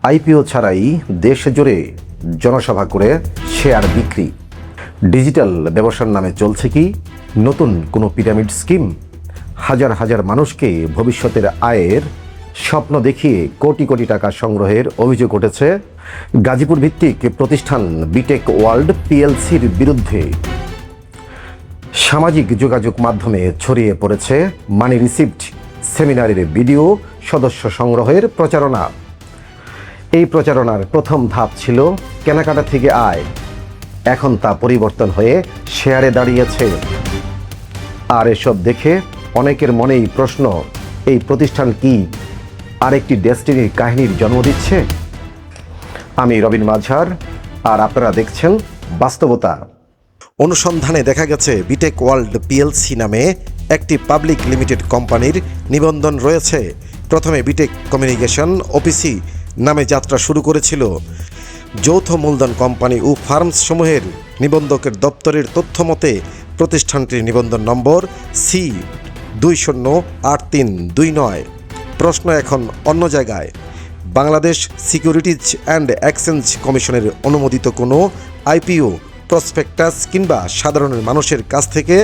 IPO ছাড়াই দেশ জুড়ে জনসভা করে শেয়ার বিক্রি। ডিজিটাল ব্যবসার নামে চলছে কি নতুন কোনো পিরামিড স্কিম? হাজার হাজার মানুষকে ভবিষ্যতের আয়ের স্বপ্ন দেখিয়ে কোটি কোটি টাকা সংগ্রহের অভিযোগ উঠেছে গাজীপুর ভিত্তিক প্রতিষ্ঠান বিটেক ওয়ার্ল্ড পিএলসির বিরুদ্ধে। সামাজিক যোগাযোগ মাধ্যমে ছড়িয়ে পড়েছে মানি রিসিপ্ট সেমিনারের ভিডিও সদস্য সংগ্রহের প্রচারণা। এই প্রচারণার প্রথম ধাপ ছিল কেনাকাটা থেকে আয়, এখন তা পরিবর্তন হয়ে শেয়ারে দাঁড়িয়েছে। আর এসব দেখে অনেকের মনেই প্রশ্ন, এই প্রতিষ্ঠান কি আরেকটি ডেস্টিনির কাহিনীর জন্ম দিচ্ছে? আমি রবিন মাঝার, আর আপনারা দেখছেন বাস্তবতা। অনুসন্ধানে দেখা গেছে বিটেক ওয়ার্ল্ড পিএলসি নামে একটি পাবলিক লিমিটেড কোম্পানির নিবন্ধন রয়েছে। প্রথমে বিটেক কমিউনিকেশন ওপিসি নামে যাত্রা শুরু করেছিল। যৌথ মূলধন কোম্পানি ও ফার্মস সমূহের নিবন্ধকের দপ্তরের তথ্য মতে প্রতিষ্ঠানটির নিবন্ধন নম্বর C208329। প্রশ্ন এখন অন্য জায়গায়। বাংলাদেশ সিকিউরিটিজ অ্যান্ড এক্সচেঞ্জ কমিশনের অনুমোদিত কোনো আইপিও, প্রসপেক্টাস কিংবা সাধারণ মানুষের কাছ থেকে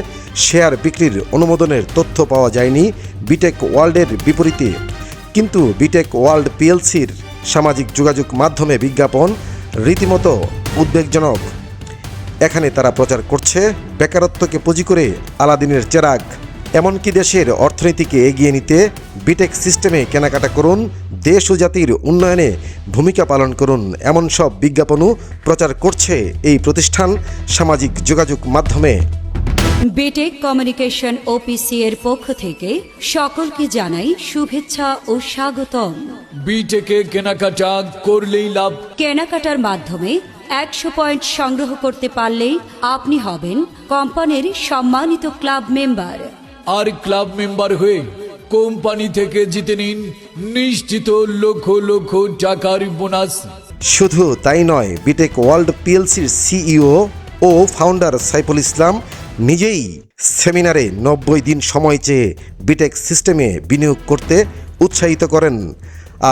শেয়ার বিক্রির অনুমোদনের তথ্য পাওয়া যায়নি বিটেক ওয়ার্ল্ডের বিপরীতে। কিন্তু বিটেক ওয়ার্ল্ড পিএলসির সামাজিক যোগাযোগ মাধ্যমে বিজ্ঞাপন রীতিমতো উদ্বেগজনক। এখানে তারা প্রচার করছে বেকারত্বকে পুঁজি করে আলাদিনের চেরাগ। এমনকি দেশের অর্থনীতিকে এগিয়ে নিতে বিটেক সিস্টেমে কেনাকাটা করুন, দেশ ও জাতির উন্নয়নে ভূমিকা পালন করুন, এমন সব বিজ্ঞাপনও প্রচার করছে এই প্রতিষ্ঠান সামাজিক যোগাযোগ মাধ্যমে। বিটেক কমিউনিকেশন ওপিসি এর পক্ষ থেকে সকলকে জানাই শুভেচ্ছা ও স্বাগতম। বিটেকে কেনাকাটা করলেই লাভ। কেনাকাটার মাধ্যমে 100 পয়েন্ট সংগ্রহ করতে পারলেই আপনি হবেন কোম্পানির সম্মানিত ক্লাব মেম্বার। আর ক্লাব মেম্বার হয়ে কোম্পানি থেকে জিতে নিন নিশ্চিত লক্ষ লক্ষ টাকার বোনাস। শুধু তাই নয়, বিটেক ওয়ার্ল্ড পিএলসির সিইও ও ফাউন্ডার সাইফুল ইসলাম নিজেই সেমিনারে 90 দিন সময় চেয়ে বিটেক সিস্টেমে বিনিয়োগ করতে উৎসাহিত করেন।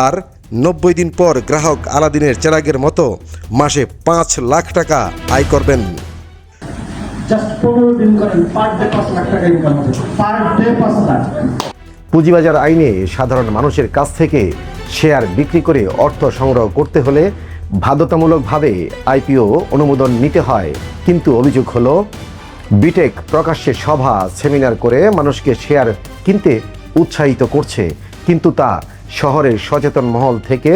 আর 90 দিন পর গ্রাহক আলাদিনের চেরাগের মতো মাসে 5 লাখ টাকা আয় করবেন। পুঁজিবাজার আইনে সাধারণ মানুষের কাছ থেকে শেয়ার বিক্রি করে অর্থ সংগ্রহ করতে হলে বাধ্যতামূলকভাবে আইপিও অনুমোদন নিতে হয়। কিন্তু অভিযোগ হলো বিটেক প্রকাশ্যে সভা সেমিনার করে মানুষকে শেয়ার কিনতে উৎসাহিত করছে, কিন্তু তা শহরের সচেতন মহল থেকে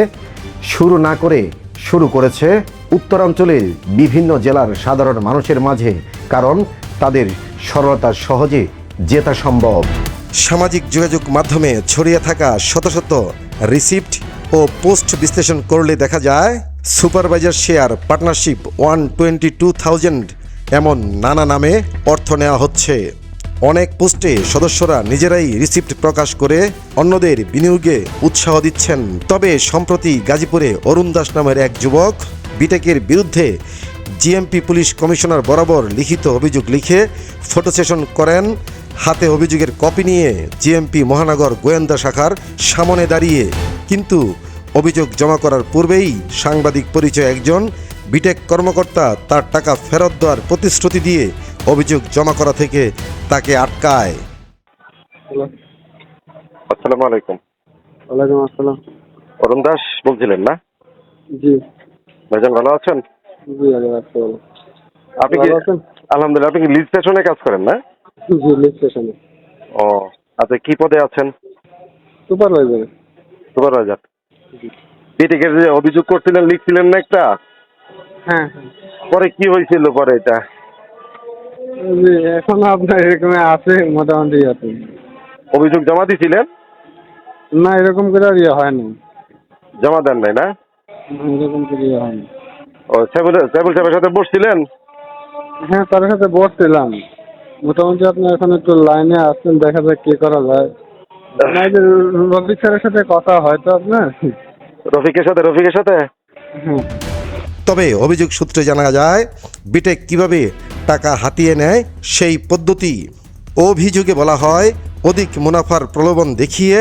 শুরু না করে শুরু করেছে উত্তরাঞ্চলের বিভিন্ন জেলার সাধারণ মানুষের মাঝে, কারণ তাদের সরলতা সহজে জেতা সম্ভব। সামাজিক যোগাযোগ মাধ্যমে ছড়িয়ে থাকা শত শত রিসিপ্ট ও পোস্ট বিশ্লেষণ করলে দেখা যায় সুপারভাইজার শেয়ার পার্টনারশিপ 122,000 এমন নানা নামে অর্থ নেওয়া হচ্ছে। অনেক পোস্টে সদস্যরা নিজেরাই রিসিপ্ট প্রকাশ করে অন্যদের বিনিয়োগে উৎসাহ দিচ্ছেন। তবে সম্প্রতি গাজীপুরে অরুণ দাস নামের এক যুবক বিটেকের বিরুদ্ধে জিএমপি পুলিশ কমিশনার বরাবর লিখিত অভিযোগ লিখে ফটো সেশন করেন। হাতে অভিযোগের কপি নিয়ে জিএমপি মহানগর গোয়েন্দা শাখার সামনে দাঁড়িয়ে। কিন্তু অভিযোগ জমা করার পূর্বেই সাংবাদিক পরিচয় একজন বিটেক কর্মকর্তা তার টাকা ফেরত দেওয়ার প্রতিশ্রুতি দিয়ে অভিযোগ জমা করা থেকে তাকে আটকায়। আসসালামু আলাইকুম। ওয়ালাইকুম আসসালাম। অরুণ দাস বলছিলেন না? জি ভাইজান ভালো আছেন? জি আচ্ছা। আপনি কি? আলহামদুলিল্লাহ। আপনি কি লিড স্টেশনে কাজ করেন না? জি লিড স্টেশনে। ও আচ্ছা, কি পদে আছেন? সুপারভাইজার। সুপারভাইজার। বিটেকের যে অভিযোগ করছিলেন, লিখছিলেন না একটা? হ্যাঁ। পরে কি হয়েছিল পরে এটা? জি এখন আপনার এরকম আছে, মোটামুটি আছে। অভিযোগ জমা দিয়েছিলেন? না এরকম করে আর ইয়ে হয় না। জমা দেন নাই না? এরকম করে ইয়ে হয় না। ও সাইফুল সাহেবের সাথে বসছিলেন? হ্যাঁ তার সাথে বসছিলাম। মোটামুটি আপনার এখন একটু লাইনে আসছেন, দেখা যাক কি করা যায়। না যে রফিক স্যারের সাথে কথা হয়তো আপনার। রফিকের সাথে? হ্যাঁ। তবে অভিযোগ সূত্রে জানা যায় বিটেক কিভাবে টাকা হাতিয়ে নেয় সেই পদ্ধতি। অভিযোগে বলা হয় অধিক মুনাফার প্রলোভন দেখিয়ে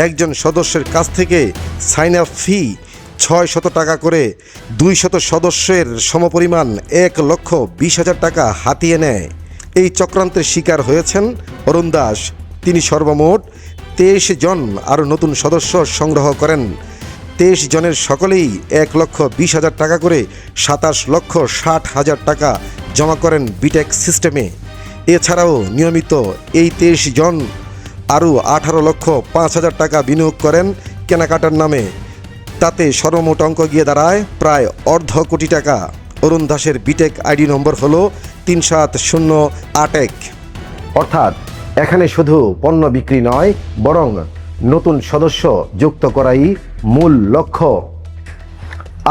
একজন সদস্যের কাছ থেকে সাইন আপ ফি 600 টাকা করে 200 সদস্যের সমপরিমাণ 1,20,000 টাকা হাতিয়ে নেয়। এই চক্রান্তের শিকার হয়েছেন অরুণ দাস। তিনি সর্বমোট 23 জন আরও নতুন সদস্য সংগ্রহ করেন। 23 জনের সকলেই 1,20,000 টাকা করে 27,60,000 টাকা জমা করেন বিটেক সিস্টেমে। এছাড়াও নিয়মিত এই 23 জন আরও 18,05,000 টাকা বিনিয়োগ করেন কেনাকাটার নামে। তাতে সর্বমোট অঙ্ক গিয়ে দাঁড়ায় প্রায় 1/2 কোটি টাকা। অরুণ দাসের বিটেক আইডি নম্বর হলো 37081। অর্থাৎ এখানে শুধু পণ্য বিক্রি নয়, বরং নতুন সদস্য যুক্ত করাই মূল লক্ষ্য।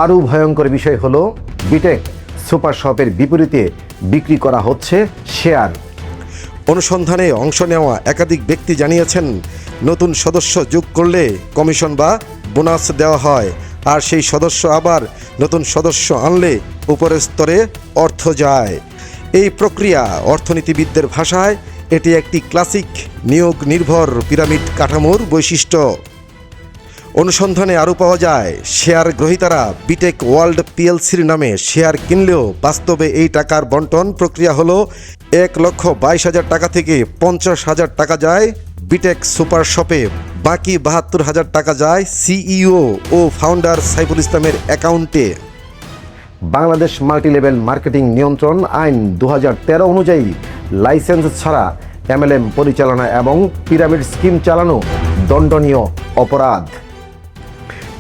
আরও ভয়ঙ্কর বিষয় হলো বিটেক সুপার শপের বিপরীতে বিক্রি করা হচ্ছে শেয়ার। অনুসন্ধানে অংশ নেওয়া একাধিক ব্যক্তি জানিয়েছেন, নতুন সদস্য যোগ করলে কমিশন বা বোনাস দেওয়া হয়, আর সেই সদস্য আবার নতুন সদস্য আনলে উপরের স্তরে অর্থ যায়। এই প্রক্রিয়া অর্থনীতিবিদদের ভাষায় এটি একটি ক্লাসিক নিয়োগ নির্ভর পিরামিড কাঠামোর বৈশিষ্ট্য। অনুসন্ধানে আরও পাওয়া যায়, শেয়ার গ্রহীতারা বিটেক ওয়ার্ল্ড পিএলসির নামে শেয়ার কিনলেও বাস্তবে এই টাকার বন্টন প্রক্রিয়া হলো 1,22,000 টাকা থেকে 50,000 টাকা যায় বিটেক সুপার শপে, বাকি 72,000 টাকা যায় সিইও ও ফাউন্ডার সাইফুল ইসলামের অ্যাকাউন্টে। বাংলাদেশ মাল্টিলেভেল মার্কেটিং নিয়ন্ত্রণ আইন 2013 অনুযায়ী লাইসেন্স ছাড়া এমএলএম পরিচালনা এবং পিরামিড স্কিম চালানো দণ্ডনীয় অপরাধ।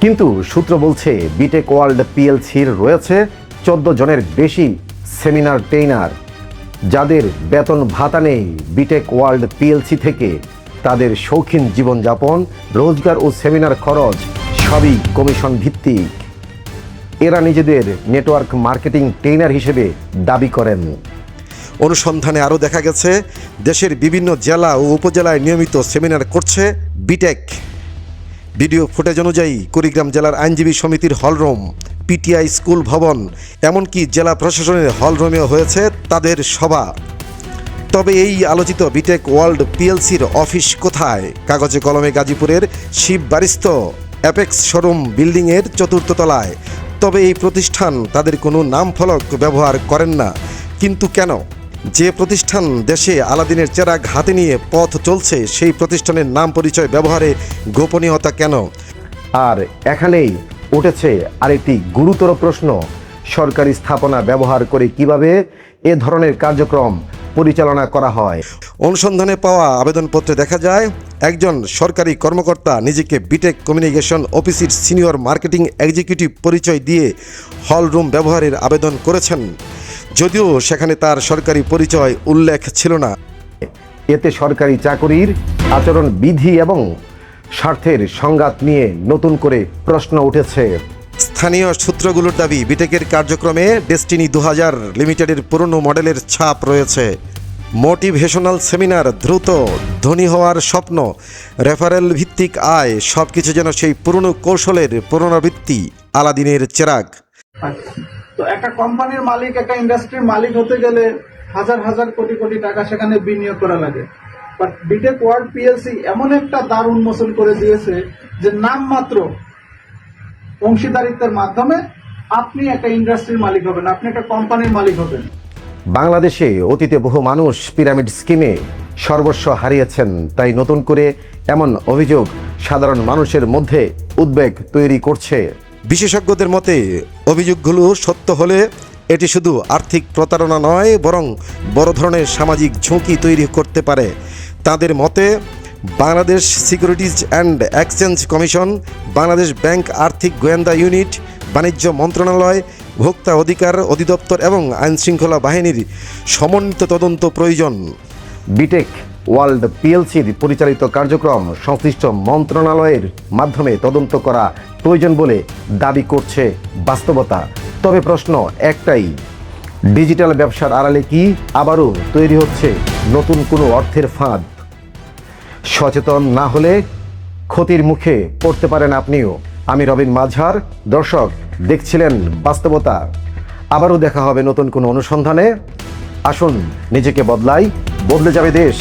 কিন্তু সূত্র বলছে বিটেক ওয়ার্ল্ড পিএলসির রয়েছে 14 জনের বেশি সেমিনার ট্রেইনার, যাদের বেতন ভাতা নেই বিটেক ওয়ার্ল্ড পিএলসি থেকে। তাদের শৌখিন জীবনযাপন, রোজগার ও সেমিনার খরচ সবই কমিশন ভিত্তিক। এরা নিজেদের নেটওয়ার্ক মার্কেটিং ট্রেইনার হিসেবে দাবি করেন। অনুসন্ধানে আরও দেখা গেছে, দেশের বিভিন্ন জেলা ও উপজেলায় নিয়মিত সেমিনার করছে বিটেক। ভিডিও ফুটেজ অনুযায়ী কুড়িগ্রাম জেলার আইনজীবী সমিতির হলরুম, পিটিআই স্কুল ভবন, এমনকি জেলা প্রশাসনের হলরুমেও হয়েছে তাদের সভা। তবে এই আলোচিত বিটেক ওয়ার্ল্ড পিএলসির অফিস কোথায়? কাগজে কলমে গাজীপুরের শিব বারিস্ত অ্যাপেক্স শোরুম বিল্ডিংয়ের 4র্থ তলায়। তবে এই প্রতিষ্ঠান তাদের কোনো নাম ফলক ব্যবহার করেন না। কিন্তু কেন? যে প্রতিষ্ঠান দেশে আলাদিনের চেরাগ হাতে নিয়ে পথ চলছে, সেই প্রতিষ্ঠানের নাম পরিচয় ব্যবহারে গোপনীয়তা কেন? আর এখানেই উঠেছে আরেকটি গুরুতর প্রশ্ন, সরকারি স্থাপনা ব্যবহার করে কিভাবে এ ধরনের কার্যক্রম পরিচালনা করা হয়? অনুসন্ধানে পাওয়া আবেদনপত্রে দেখা যায়, একজন সরকারি কর্মকর্তা নিজেকে বিটেক কমিউনিকেশন অফিসের সিনিয়র মার্কেটিং এক্সিকিউটিভ পরিচয় দিয়ে হল রুম ব্যবহারের আবেদন করেছেন, যদিও সেখানে তার সরকারি পরিচয় উল্লেখ ছিল না। এতে সরকারি চাকরির আচরণ বিধি এবং স্বার্থের সংঘাত নিয়ে নতুন করে প্রশ্ন উঠেছে। স্থানীয় সূত্রগুলোর দাবি, বিটেকের কার্যক্রমে ডেস্টিনি 2000 লিমিটেডের পুরনো মডেলের ছাপ রয়েছে। মোটিভেশনাল সেমিনার, দ্রুত ধনী হওয়ার স্বপ্ন, রেফারেল ভিত্তিক আয়, সব কিছু যেন সেই পুরনো কৌশলের পুনরাবৃত্তি, আলাদিনের চেরাগ। তো একটা কোম্পানির মালিক, একটা ইন্ডাস্ট্রির মালিক হতে গেলে হাজার হাজার কোটি কোটি টাকা সেখানে বিনিয়োগ করা লাগে। বাট বিটেক ওয়ার্ল্ড পিএলসি এমন একটা দ্বার উন্মোচন করে দিয়েছে যে নামমাত্র অংশীদারিত্বের মাধ্যমে আপনি একটা ইন্ডাস্ট্রির মালিক হবেন, আপনি একটা কোম্পানির মালিক হবেন। বাংলাদেশে অতীতে বহু মানুষ পিরামিড স্কিমে সর্বস্ব হারিয়েছেন, তাই নতুন করে এমন অভিযোগ সাধারণ মানুষের মধ্যে উদ্বেগ তৈরি করছে। বিশেষজ্ঞদের মতে অভিযোগগুলো সত্য হলে এটি শুধু আর্থিক প্রতারণা নয়, বরং বড় ধরনের সামাজিক ঝুঁকি তৈরি করতে পারে। তাদের মতে Bangladesh securities and exchange commission, Bangladesh bank আর্থিক গোয়েন্দা ইউনিট, বাণিজ্য মন্ত্রণালয়, ভোক্তা অধিকার অধিদপ্তর এবং আইনশৃঙ্খলা বাহিনীর সমন্বিত তদন্ত প্রয়োজন। বিটেক ওয়ার্ল্ড পিএলসির পরিচালিত কার্যক্রম সংশ্লিষ্ট মন্ত্রণালয়ের মাধ্যমে তদন্ত করা প্রয়োজন বলে দাবি করছে বাস্তবতা। তবে প্রশ্ন একটাই, ডিজিটাল ব্যবসার আড়ালে কি আবারও তৈরি হচ্ছে নতুন কোনো অর্থের ফাঁদ? সচেতন না হলে ক্ষতির মুখে পড়তে পারেন আপনিও। আমি রবিন মাঝার, দর্শক দেখছিলেন বাস্তবতা। আবারও দেখা হবে নতুন কোনো অনুসন্ধানে। আসুন নিজেকে বদলাই, বদলে যাবে দেশ।